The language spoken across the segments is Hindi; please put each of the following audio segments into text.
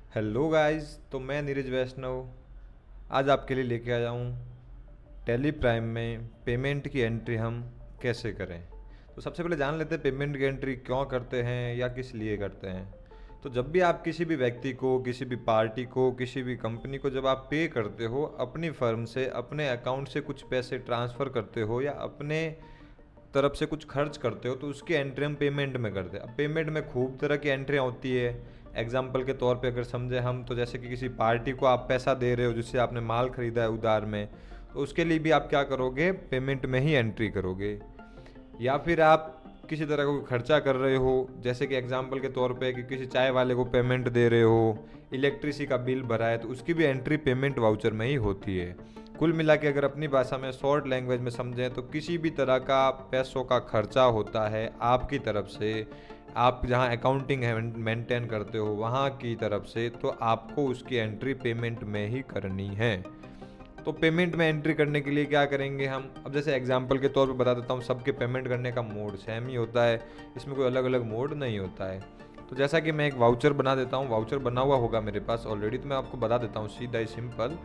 Hello guys. तो मैं नीरज वैष्णव आज आपके लिए लेके आया हूँ टेली प्राइम में पेमेंट की एंट्री हम कैसे करें। तो सबसे पहले जान लेते हैं पेमेंट की एंट्री क्यों करते हैं या किस लिए करते हैं। तो जब भी आप किसी भी व्यक्ति को, किसी भी पार्टी को, किसी भी कंपनी को जब आप पे करते हो, अपनी फर्म से अपने अकाउंट से कुछ पैसे ट्रांसफ़र करते हो या अपने तरफ से कुछ खर्च करते हो, तो उसकी एंट्री हम पेमेंट में करते हैं। अब पेमेंट में खूब तरह की एंट्रियाँ होती है। एग्जाम्पल के तौर पे अगर समझे हम, तो जैसे कि किसी पार्टी को आप पैसा दे रहे हो जिससे आपने माल खरीदा है उधार में, तो उसके लिए भी आप क्या करोगे, पेमेंट में ही एंट्री करोगे। या फिर आप किसी तरह का कोई खर्चा कर रहे हो, जैसे कि एग्जाम्पल के तौर पे कि किसी चाय वाले को पेमेंट दे रहे हो, इलेक्ट्रिसिटी का बिल भरा है, तो उसकी भी एंट्री पेमेंट वाउचर में ही होती है। कुल मिला के अगर अपनी भाषा में शॉर्ट लैंग्वेज में समझें तो किसी भी तरह का पैसों का खर्चा होता है आपकी तरफ से, आप जहां अकाउंटिंग है मेंटेन करते हो वहां की तरफ से, तो आपको उसकी एंट्री पेमेंट में ही करनी है। तो पेमेंट में एंट्री करने के लिए क्या करेंगे हम, अब जैसे एग्जांपल के तौर पे बता देता हूँ, सबके पेमेंट करने का मोड सेम ही होता है, इसमें कोई अलग अलग मोड नहीं होता है। तो जैसा कि मैं एक वाउचर बना देता हूँ, वाउचर बना हुआ होगा मेरे पास ऑलरेडी, तो मैं आपको बता देता हूँ सीधा ही सिंपल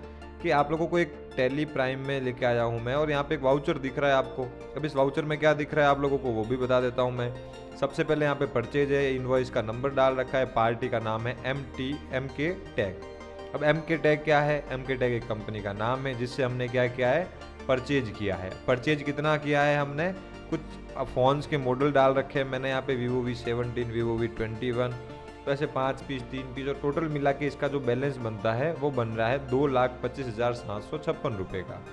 कि आप लोगों को एक टेली प्राइम में लेके आया हूँ मैं, और यहाँ पे एक वाउचर दिख रहा है आपको। अब इस वाउचर में क्या दिख रहा है आप लोगों को वो भी बता देता हूँ मैं। सबसे पहले यहाँ पे परचेज है, इनवॉइस का नंबर डाल रखा है, पार्टी का नाम है एम के टैग। अब एम के टैग क्या है, एम के टैग एक कंपनी का नाम है जिससे हमने क्या किया है, परचेज किया है। परचेज कितना किया है हमने, कुछ फ़ोन्स के मॉडल डाल रखे हैं मैंने यहाँ पे, वीवो V17, वीवो V21, तो ऐसे 5 पीस 3 पीस, और टोटल मिला के इसका जो बैलेंस बनता है वो बन रहा है 2,25,756 रुपये का।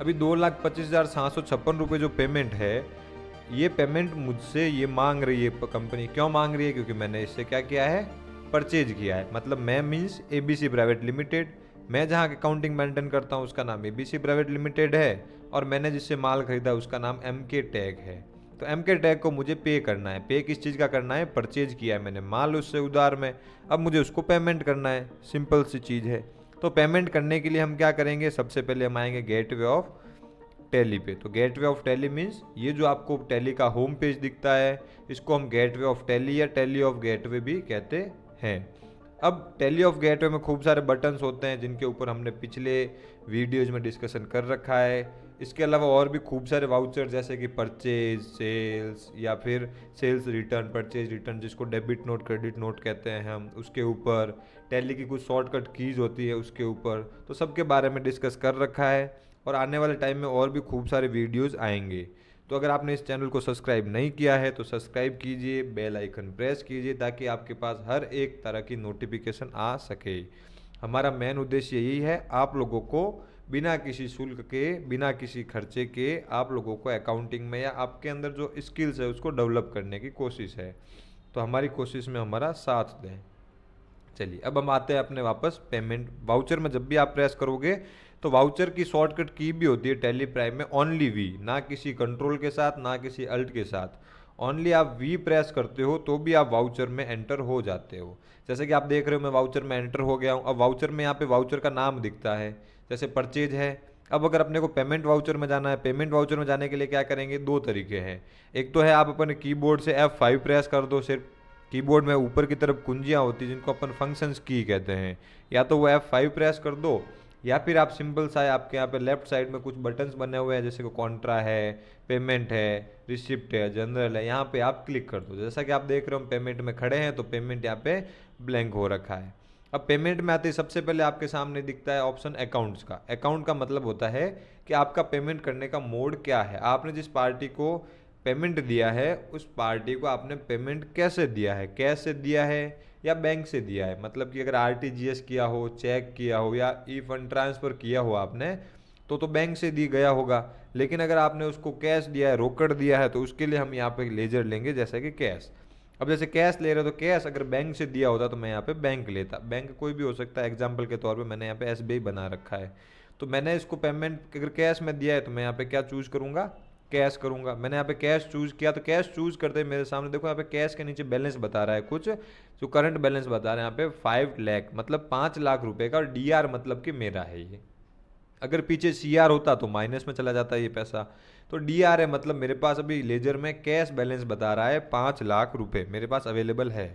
अभी 2,25,756 रुपये जो पेमेंट है, ये पेमेंट मुझसे ये मांग रही है कंपनी। क्यों मांग रही है, क्योंकि मैंने इससे क्या किया है, परचेज किया है। मतलब मैं मीन्स ABC प्राइवेट लिमिटेड, मैं जहाँ अकाउंटिंग मेंटेन करता हूँ उसका नाम ABC प्राइवेट लिमिटेड है, और मैंने जिससे माल खरीदा उसका नाम MK टैग है। तो MK टैग को मुझे पे करना है। पे किस चीज़ का करना है, परचेज किया है मैंने माल उससे उधार में, अब मुझे उसको पेमेंट करना है, सिंपल सी चीज़ है। तो पेमेंट करने के लिए हम क्या करेंगे, सबसे पहले हम आएंगे गेटवे ऑफ टैली पे। तो गेटवे ऑफ टैली मीन्स ये जो आपको टैली का होम पेज दिखता है, इसको हम गेटवे ऑफ टैली या टैली ऑफ गेटवे भी कहते हैं। अब टैली ऑफ गेटवे में खूब सारे बटन्स होते हैं जिनके ऊपर हमने पिछले वीडियोज में डिस्कशन कर रखा है। इसके अलावा और भी खूब सारे वाउचर, जैसे कि परचेज, सेल्स, या फिर सेल्स रिटर्न, परचेज रिटर्न जिसको डेबिट नोट क्रेडिट नोट कहते हैं हम, उसके ऊपर टैली की कुछ शॉर्टकट कीज होती है उसके ऊपर, तो सबके बारे में डिस्कस कर रखा है। और आने वाले टाइम में और भी खूब सारे वीडियोस आएंगे। तो अगर आपने इस चैनल को सब्सक्राइब नहीं किया है तो सब्सक्राइब कीजिए, बेल आइकन प्रेस कीजिए, ताकि आपके पास हर एक तरह की नोटिफिकेशन आ सके। हमारा मेन उद्देश्य यही है, आप लोगों को बिना किसी शुल्क के, बिना किसी खर्चे के आप लोगों को अकाउंटिंग में या आपके अंदर जो स्किल्स है उसको डेवलप करने की कोशिश है। तो हमारी कोशिश में हमारा साथ दें। चलिए अब हम आते हैं अपने वापस पेमेंट वाउचर में। जब भी आप प्रेस करोगे तो वाउचर की शॉर्टकट की भी होती है टेली प्राइम में, ओनली वी, ना किसी कंट्रोल के साथ ना किसी अल्ट के साथ। ओनली आप वी प्रेस करते हो तो भी आप वाउचर में एंटर हो जाते हो। जैसे कि आप देख रहे हो मैं वाउचर में एंटर हो गया हूँ। अब वाउचर में यहाँ पे वाउचर का नाम दिखता है, जैसे परचेज है। अब अगर अपने को पेमेंट वाउचर में जाना है, पेमेंट वाउचर में जाने के लिए क्या करेंगे, दो तरीके हैं। एक तो है आप अपने कीबोर्ड से F5 प्रेस कर दो सिर्फ, कीबोर्ड में ऊपर की तरफ कुंजियाँ होती हैं जिनको अपन फंक्शंस की कहते हैं, या तो वो F5 प्रेस कर दो, या फिर आप सिंपल सा आपके यहाँ पे लेफ्ट साइड में कुछ बटन्स बने हुए हैं, जैसे कि कॉन्ट्रा है, पेमेंट है, रिसिप्ट है, जनरल है, यहाँ पे आप क्लिक कर दो। जैसा कि आप देख रहे हो हम पेमेंट में खड़े हैं, तो पेमेंट यहाँ पे ब्लैंक हो रखा है। अब पेमेंट में आते ही सबसे पहले आपके सामने दिखता है ऑप्शन अकाउंट्स का। अकाउंट का मतलब होता है कि आपका पेमेंट करने का मोड क्या है, आपने जिस पार्टी को पेमेंट दिया है उस पार्टी को आपने पेमेंट कैसे दिया है, कैश से दिया है या बैंक से दिया है। मतलब कि अगर RTGS किया हो, चेक किया हो, या ई फंड ट्रांसफ़र किया हो आपने, तो बैंक से दी गया होगा। लेकिन अगर आपने उसको कैश दिया है, रोकड़ दिया है, तो उसके लिए हम यहाँ पे लेजर लेंगे, जैसे कि कैश। अब जैसे कैश ले रहे हो तो कैश अगर बैंक से दिया होता तो मैं यहाँ पे बैंक लेता। बैंक कोई भी हो सकता है, एग्जाम्पल के तौर पे मैंने यहाँ पे SBI बना रखा है। तो मैंने इसको पेमेंट अगर कैश में दिया है तो मैं यहाँ पे क्या चूज करूँगा, कैश करूंगा। मैंने यहाँ पे कैश चूज किया, तो कैश चूज करते ही मेरे सामने देखो यहाँ पे कैश के नीचे बैलेंस बता रहा है कुछ, जो करंट बैलेंस बता रहा है यहाँ पे 5 लाख, मतलब 5 लाख रुपए का, और DR मतलब कि मेरा है ये। अगर पीछे CR होता तो माइनस में चला जाता है ये पैसा। तो DR है, मतलब मेरे पास अभी लेजर में कैश बैलेंस बता रहा है 5 लाख रुपए मेरे पास अवेलेबल है।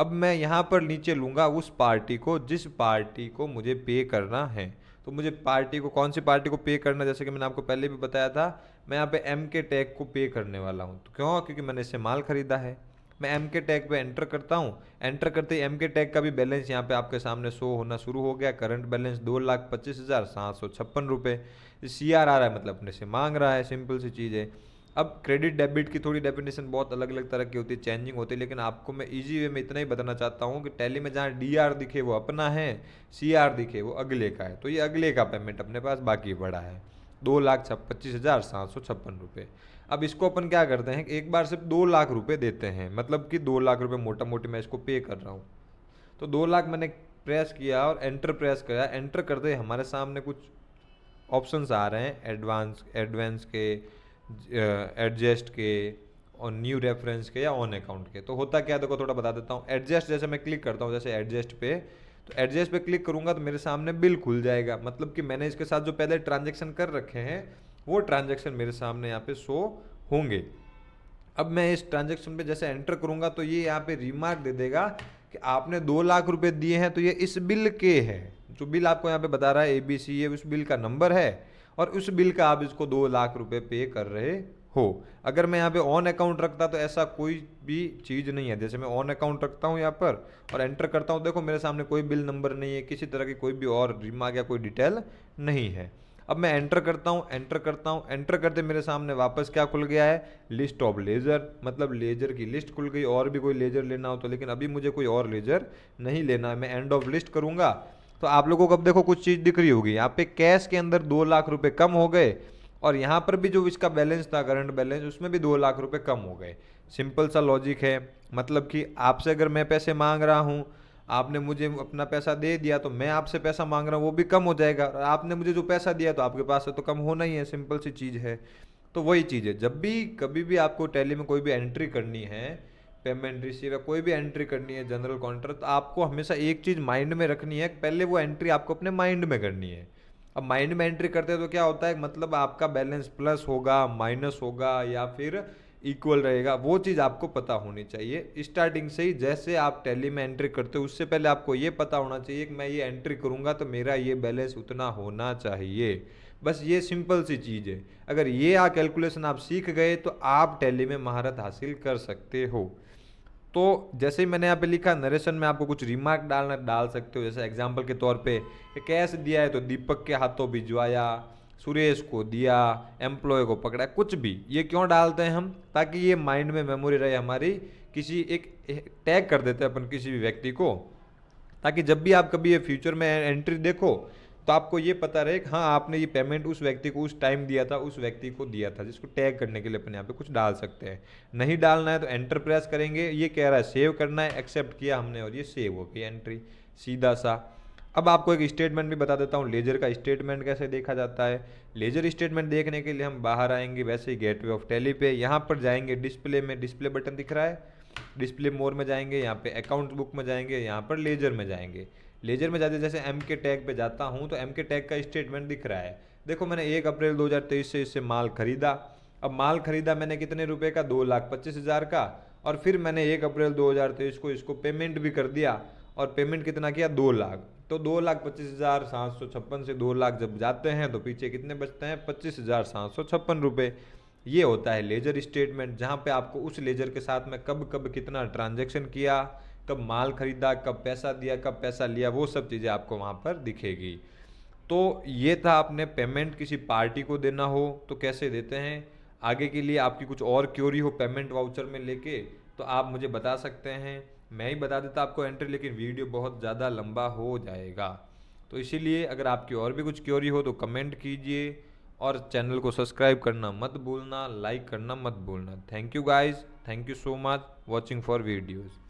अब मैं यहाँ पर नीचे लूँगा उस पार्टी को जिस पार्टी को मुझे पे करना है। तो मुझे पार्टी को, कौन सी पार्टी को पे करना है, जैसे कि मैंने आपको पहले भी बताया था, मैं यहाँ पे एम के टैग को पे करने वाला हूँ। तो क्यों? क्योंकि मैंने इससे माल खरीदा है। मैं एम के टैग पे एंटर करता हूँ। एंटर करते ही एम के टैग का भी बैलेंस यहाँ पे आपके सामने शो होना शुरू हो गया। करंट बैलेंस 2,25,756 रुपये। सी आर आ रहा है, मतलब अपने से मांग रहा है। सिंपल सी चीज़ है। अब क्रेडिट डेबिट की थोड़ी डेफिनेशन बहुत अलग अलग तरह की होती है, चेंजिंग होती है, लेकिन आपको मैं इजी वे में इतना ही बताना चाहता हूँ कि टैली में जहाँ डी आर दिखे वो अपना है, सी आर दिखे वो अगले का है। तो ये अगले का पेमेंट अपने पास बाकी पड़ा है, 2,25,756 रुपये। अब इसको अपन क्या करते हैं, एक बार सिर्फ 2 लाख रुपए देते हैं, मतलब कि 2 लाख रुपए मोटा मोटी मैं इसको पे कर रहा हूँ। तो 2 लाख मैंने प्रेस किया और एंटर प्रेस किया। एंटर करते ही हमारे सामने कुछ ऑप्शंस आ रहे हैं, एडवांस के, एडजस्ट के और न्यू रेफरेंस के या ऑन अकाउंट के। तो होता क्या, देखो थोड़ा बता देता हूँ। एडजस्ट जैसे मैं क्लिक करता हूँ, जैसे एडजस्ट पे, तो एडजस्ट पे क्लिक करूंगा तो मेरे सामने बिल खुल जाएगा, मतलब कि मैंने इसके साथ जो पहले ट्रांजेक्शन कर रखे हैं वो ट्रांजेक्शन मेरे सामने यहाँ पे शो होंगे। अब मैं इस ट्रांजेक्शन पे जैसे एंटर करूंगा तो ये यहाँ पे रिमार्क दे देगा कि आपने 2 लाख रुपए दिए हैं, तो ये इस बिल के है। जो बिल आपको यहाँ पे बता रहा है ABC, ये उस बिल का नंबर है और उस बिल का आप इसको 2 लाख रुपए पे कर रहे हो। अगर मैं यहाँ पे ऑन अकाउंट रखता तो ऐसा कोई भी चीज़ नहीं है। जैसे मैं ऑन अकाउंट रखता हूँ यहाँ पर और एंटर करता हूँ, देखो मेरे सामने कोई बिल नंबर नहीं है, किसी तरह की कोई भी और रिमार्क या कोई डिटेल नहीं है। अब मैं एंटर करता हूँ, एंटर करते मेरे सामने वापस क्या खुल गया है, लिस्ट ऑफ लेजर, मतलब लेजर की लिस्ट खुल गई। और भी कोई लेजर लेना हो तो, लेकिन अभी मुझे कोई और लेजर नहीं लेना है। मैं एंड ऑफ लिस्ट करूंगा तो आप लोगों को अब देखो कुछ चीज़ दिख रही होगी। यहाँ पे कैश के अंदर 2 लाख रुपए कम हो गए और यहाँ पर भी जो इसका बैलेंस था, करंट बैलेंस, उसमें भी 2 लाख रुपए कम हो गए। सिंपल सा लॉजिक है। मतलब कि आपसे अगर मैं पैसे मांग रहा हूँ, आपने मुझे अपना पैसा दे दिया, तो मैं आपसे पैसा मांग रहा हूँ वो भी कम हो जाएगा, और आपने मुझे जो पैसा दिया तो आपके पास से तो कम होना ही है। सिंपल सी चीज़ है। तो वही चीज़ है, जब भी कभी भी आपको टैली में कोई भी एंट्री करनी है, पेमेंट रिसीव या कोई भी एंट्री करनी है जनरल काउंटर, तो आपको हमेशा एक चीज़ माइंड में रखनी है, पहले वो एंट्री आपको अपने माइंड में करनी है। अब माइंड में एंट्री करते हैं तो क्या होता है, मतलब आपका बैलेंस प्लस होगा, माइनस होगा या फिर इक्वल रहेगा, वो चीज़ आपको पता होनी चाहिए स्टार्टिंग से ही। जैसे आप टैली में एंट्री करते हो उससे पहले आपको ये पता होना चाहिए कि मैं ये एंट्री करूँगा तो मेरा ये बैलेंस उतना होना चाहिए। बस ये सिंपल सी चीज़ है। अगर ये कैलकुलेशन आप सीख गए तो आप टैली में महारत हासिल कर सकते हो। तो जैसे ही मैंने यहाँ पे लिखा नरेशन में आपको कुछ रिमार्क डालना डाल सकते हो। जैसे एग्जांपल के तौर पे कैश दिया है तो दीपक के हाथों भिजवाया, सुरेश को दिया, एम्प्लॉय को पकड़ा, कुछ भी। ये क्यों डालते हैं हम, ताकि ये माइंड में मेमोरी रहे हमारी। किसी एक टैग कर देते हैं अपन किसी भी व्यक्ति को, ताकि जब भी आप कभी ये फ्यूचर में एंट्री देखो तो आपको ये पता रहे कि हाँ आपने ये पेमेंट उस व्यक्ति को उस टाइम दिया था, उस व्यक्ति को दिया था। जिसको टैग करने के लिए अपन यहाँ पे कुछ डाल सकते हैं। नहीं डालना है तो एंटर प्रेस करेंगे। ये कह रहा है सेव करना है, एक्सेप्ट किया हमने और ये सेव हो गई एंट्री, सीधा सा। अब आपको एक स्टेटमेंट भी बता देता हूँ, लेजर का स्टेटमेंट कैसे देखा जाता है। लेजर स्टेटमेंट देखने के लिए हम बाहर आएंगे, वैसे ही गेटवे ऑफ टैली पे, यहाँ पर जाएंगे डिस्प्ले में, डिस्प्ले बटन दिख रहा है, डिस्प्ले मोर में जाएंगे, यहाँ पे अकाउंट बुक में जाएंगे, यहाँ पर लेजर में जाएंगे। लेजर में जाते जैसे एम के टैग पे जाता हूँ तो एम के टैग का स्टेटमेंट दिख रहा है। देखो मैंने 1 अप्रैल 2023 से इससे माल खरीदा। अब माल खरीदा मैंने कितने रुपए का, 2,25,000 का। और फिर मैंने 1 अप्रैल 2023 को इसको पेमेंट भी कर दिया। और पेमेंट कितना किया, 2 लाख। तो 2,25,756 से 2 लाख जब जाते हैं तो पीछे कितने बचते हैं, 25,756 रुपये। ये होता है लेजर स्टेटमेंट, जहाँ पे आपको उस लेजर के साथ में कब कब कितना ट्रांजैक्शन किया, कब माल खरीदा, कब पैसा दिया, कब पैसा लिया, वो सब चीज़ें आपको वहाँ पर दिखेगी। तो ये था, आपने पेमेंट किसी पार्टी को देना हो तो कैसे देते हैं। आगे के लिए आपकी कुछ और क्यूरी हो पेमेंट वाउचर में लेके तो आप मुझे बता सकते हैं, मैं ही बता देता आपको एंट्री, लेकिन वीडियो बहुत ज़्यादा लंबा हो जाएगा। तो इसीलिए अगर आपकी और भी कुछ क्यूरी हो तो कमेंट कीजिए और चैनल को सब्सक्राइब करना मत भूलना, लाइक करना मत भूलना। Thank you guys, thank you so much watching for videos.